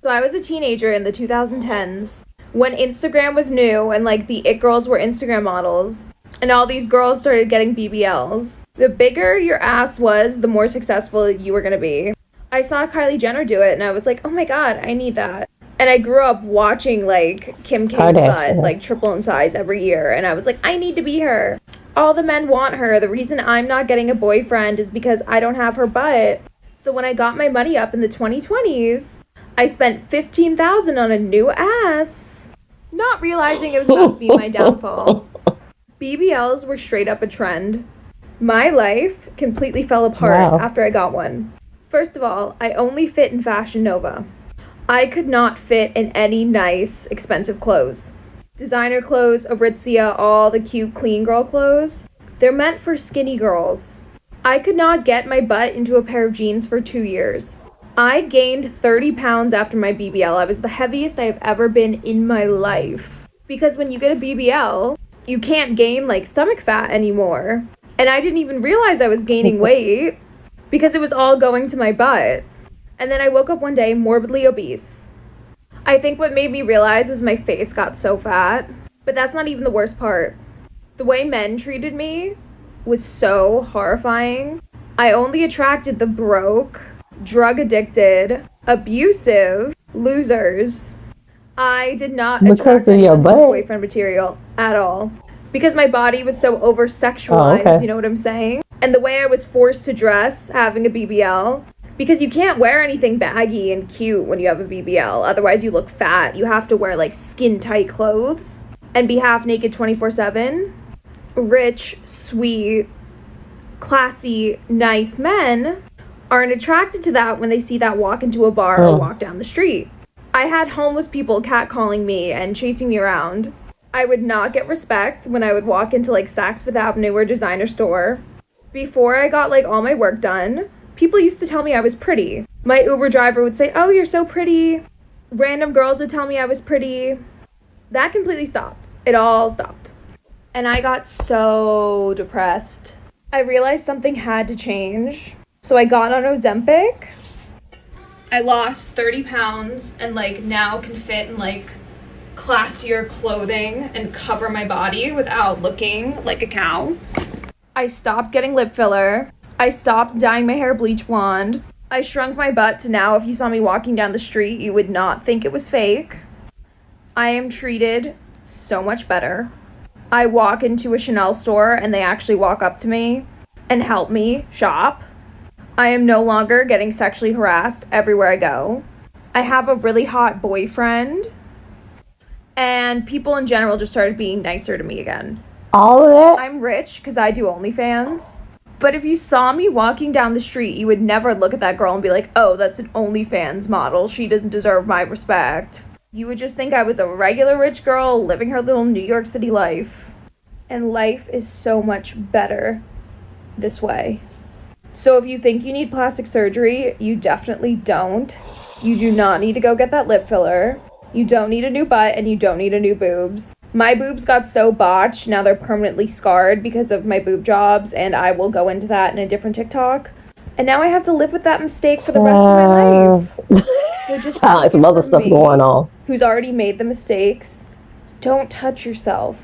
So I was a teenager in the 2010s. When Instagram was new and the it girls were Instagram models and all these girls started getting BBLs. The bigger your ass was, the more successful you were going to be. I saw Kylie Jenner do it and I was like, oh my God, I need that. And I grew up watching like Kim K's butt, like triple in size every year. And I was like, I need to be her. All the men want her. The reason I'm not getting a boyfriend is because I don't have her butt. So when I got my money up in the 2020s, I spent $15,000 on a new ass, not realizing it was about to be my downfall. BBLs were straight up a trend. My life completely fell apart after I got one. First of all, I only fit in Fashion Nova. I could not fit in any nice, expensive clothes. Designer clothes, Aritzia, all the cute, clean girl clothes. They're meant for skinny girls. I could not get my butt into a pair of jeans for 2 years. I gained 30 pounds after my BBL. I was the heaviest I've ever been in my life. Because when you get a BBL, you can't gain like stomach fat anymore. And I didn't even realize I was gaining weight because it was all going to my butt. And then I woke up one day morbidly obese. I think what made me realize was my face got so fat. But that's not even the worst part. The way men treated me was so horrifying. I only attracted the broke, drug addicted, abusive losers. I did not attract anyone who was boyfriend material at all. Because my body was so over-sexualized, you know what I'm saying? And the way I was forced to dress having a BBL, because you can't wear anything baggy and cute when you have a BBL, otherwise you look fat. You have to wear like skin-tight clothes and be half naked 24/7. Rich, sweet, classy, nice men aren't attracted to that when they see that walk into a bar or walk down the street. I had homeless people catcalling me and chasing me around. I would not get respect when I would walk into like Saks Fifth Avenue or designer store. Before I got like all my work done, people used to tell me I was pretty. My Uber driver would say, oh, you're so pretty. Random girls would tell me I was pretty. That completely stopped. It all stopped. And I got so depressed. I realized something had to change. So I got on Ozempic. I lost 30 pounds and like now can fit in like classier clothing and cover my body without looking like a cow. I stopped getting lip filler. I stopped dyeing my hair bleach blonde. I shrunk my butt to now if you saw me walking down the street, you would not think it was fake. I am treated so much better. I walk into a Chanel store and they actually walk up to me and help me shop. I am no longer getting sexually harassed everywhere I go. I have a really hot boyfriend. And people in general just started being nicer to me again. All of that? I'm rich because I do OnlyFans. But if you saw me walking down the street, you would never look at that girl and be like, oh, that's an OnlyFans model. She doesn't deserve my respect. You would just think I was a regular rich girl living her little New York City life. And life is so much better this way. So if you think you need plastic surgery, you definitely don't. You do not need to go get that lip filler. You don't need a new butt and you don't need a new boobs. My boobs got so botched, now they're permanently scarred because of my boob jobs, and I will go into that in a different TikTok. And now I have to live with that mistake for the rest of my life. So just sounds like some other stuff going on. Who's already made the mistakes, don't touch yourself.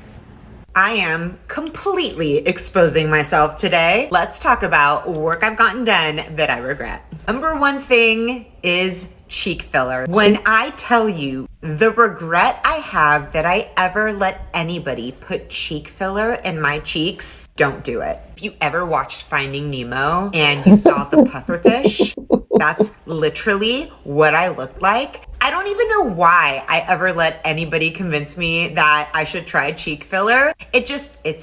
I am completely exposing myself today. Let's talk about work I've gotten done that I regret. Number one thing is cheek filler. When I tell you the regret I have that I ever let anybody put cheek filler in my cheeks, don't do it. If you ever watched Finding Nemo and you saw the pufferfish, that's literally what I looked like. I don't even know why I ever let anybody convince me that I should try cheek filler. It's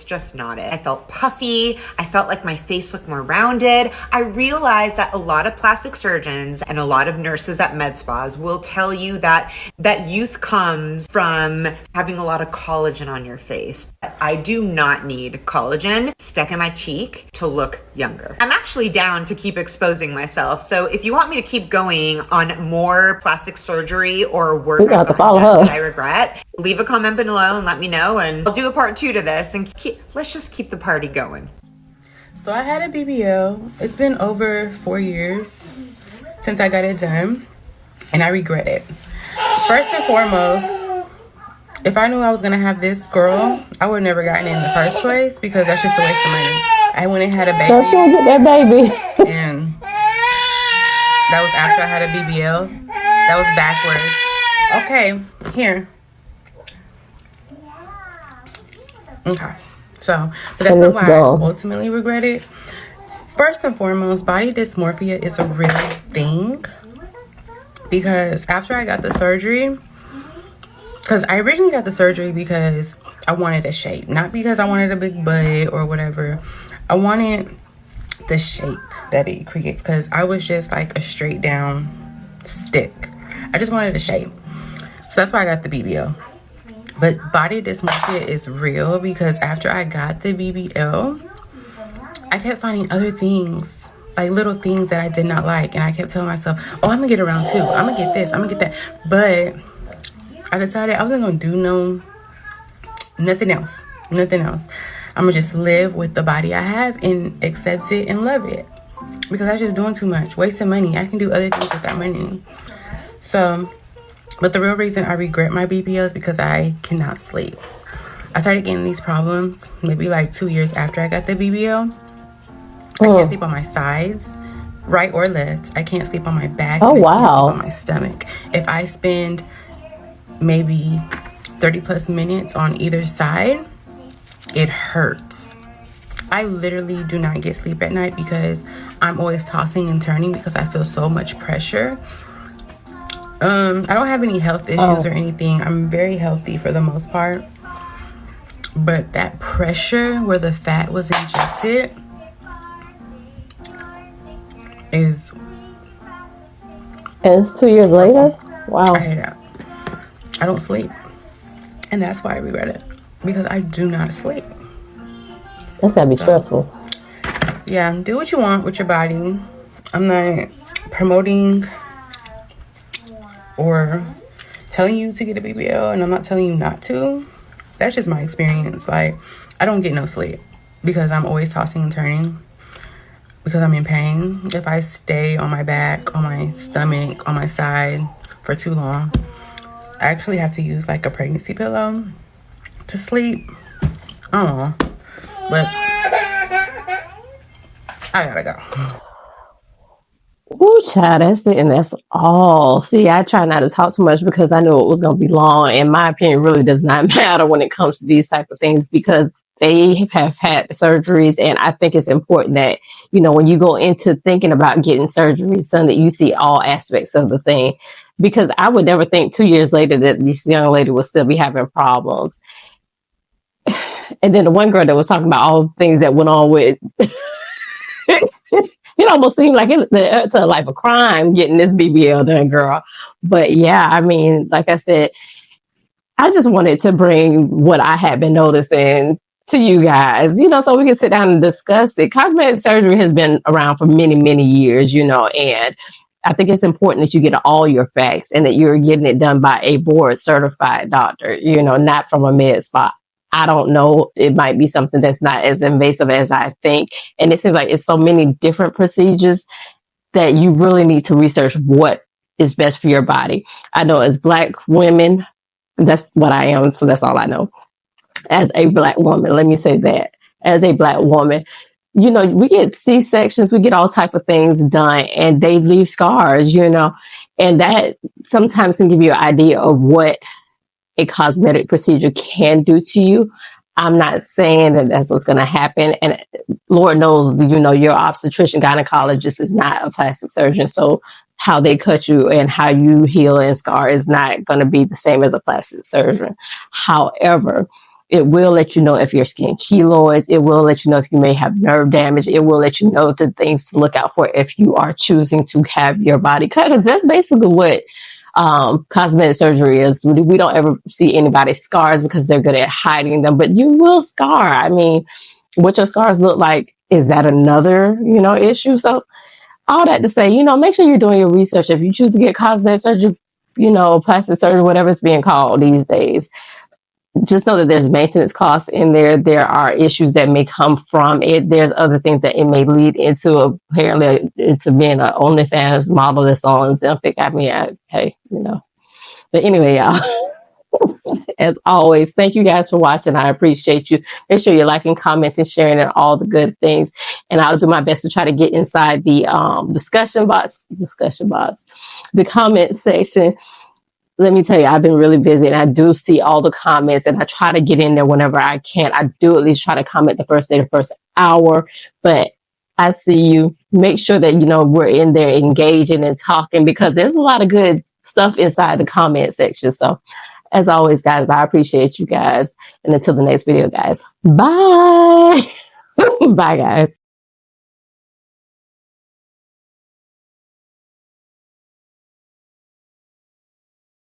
just not it. I felt puffy. I felt like my face looked more rounded. I realized that a lot of plastic surgeons and a lot of nurses at med spas will tell you that youth comes from having a lot of collagen on your face. But I do not need collagen stuck in my cheek to look younger. I'm actually down to keep exposing myself. So if you want me to keep going on more plastic surgery or work that I regret, leave a comment below and let me know, and I'll do a part 2 to this, and let's just keep the party going. So I had a BBL. It's been over 4 years since I got it done, and I regret it. First and foremost, if I knew I was gonna have this girl, I would have never gotten it in the first place, because that's just a waste of money. I went and had a baby. Don't you get that baby? And That was after I had a BBL. That was backwards. Okay, here. Okay, so, but that's not why I ultimately regret it. First and foremost, body dysmorphia is a real thing. Because after I got the surgery, because I originally got the surgery because I wanted a shape. Not because I wanted a big butt or whatever. I wanted the shape that it creates, because I was just like a straight down stick. I just wanted a shape. So that's why I got the BBL. But body dysmorphia is real, because after I got the BBL, I kept finding other things, like little things that I did not like. And I kept telling myself, oh, I'm gonna get around too. I'm gonna get this, I'm gonna get that. But I decided I wasn't gonna do nothing else. I'm gonna just live with the body I have and accept it and love it. Because I was just doing too much, wasting money. I can do other things with that money. So, but the real reason I regret my BBL is because I cannot sleep. I started getting these problems maybe like 2 years after I got the BBL. I can't sleep on my sides, right or left. I can't sleep on my back. Oh, and I can't wow. sleep on my stomach. If I spend maybe 30 plus minutes on either side, it hurts. I literally do not get sleep at night because I'm always tossing and turning because I feel so much pressure. I don't have any health issues or anything. I'm very healthy for the most part. But that pressure where the fat was injected is... And it's 2 years later? Wow. I hate it. I don't sleep. And that's why I regret it. Because I do not sleep. That's gotta be stressful. Yeah, do what you want with your body. I'm not promoting or telling you to get a BBL, and I'm not telling you not to. That's just my experience. Like, I don't get no sleep because I'm always tossing and turning because I'm in pain. If I stay on my back, on my stomach, on my side for too long, I actually have to use like a pregnancy pillow to sleep. I don't know. But I gotta go. Ooh, child, that's it, and that's all. See, I try not to talk too much because I knew it was going to be long, and my opinion really does not matter when it comes to these type of things because they have had surgeries, and I think it's important that, you know, when you go into thinking about getting surgeries done, that you see all aspects of the thing, because I would never think 2 years later that this young lady would still be having problems. And then the one girl that was talking about all the things that went on with... It almost seemed like it's a life of crime getting this BBL done, girl. But yeah, I mean, like I said, I just wanted to bring what I had been noticing to you guys, you know, so we can sit down and discuss it. Cosmetic surgery has been around for many, many years, you know, and I think it's important that you get all your facts and that you're getting it done by a board certified doctor, you know, not from a med spa. I don't know. It might be something that's not as invasive as I think. And it seems like it's so many different procedures that you really need to research what is best for your body. I know as Black women, that's what I am. So that's all I know. As a Black woman, let me say that. As a Black woman, you know, we get C-sections, we get all type of things done and they leave scars, you know, and that sometimes can give you an idea of what a cosmetic procedure can do to you. I'm not saying that that's what's going to happen. And Lord knows, you know, your obstetrician gynecologist is not a plastic surgeon. So how they cut you and how you heal and scar is not going to be the same as a plastic surgeon. However, it will let you know if your skin keloids. It will let you know if you may have nerve damage. It will let you know the things to look out for if you are choosing to have your body cut. Because that's basically what cosmetic surgery is. We don't ever see anybody's scars because they're good at hiding them, but you will scar. I mean, what your scars look like, is that another, you know, issue? So all that to say, you know, make sure you're doing your research. If you choose to get cosmetic surgery, you know, plastic surgery, whatever it's being called these days, just know that there's maintenance costs in there. There are issues that may come from it. There's other things that it may lead into, apparently into being an OnlyFans model that's on Ozempic. I mean, hey, you know. But anyway, y'all, As always, thank you guys for watching. I appreciate you. Make sure you're liking, commenting, sharing, and all the good things. And I'll do my best to try to get inside the discussion box, the comment section. Let me tell you, I've been really busy and I do see all the comments and I try to get in there whenever I can. I do at least try to comment the first day, the first hour, but I see you. Make sure that, you know, we're in there engaging and talking because there's a lot of good stuff inside the comment section. So as always, guys, I appreciate you guys. And until the next video, guys, bye. Bye, guys.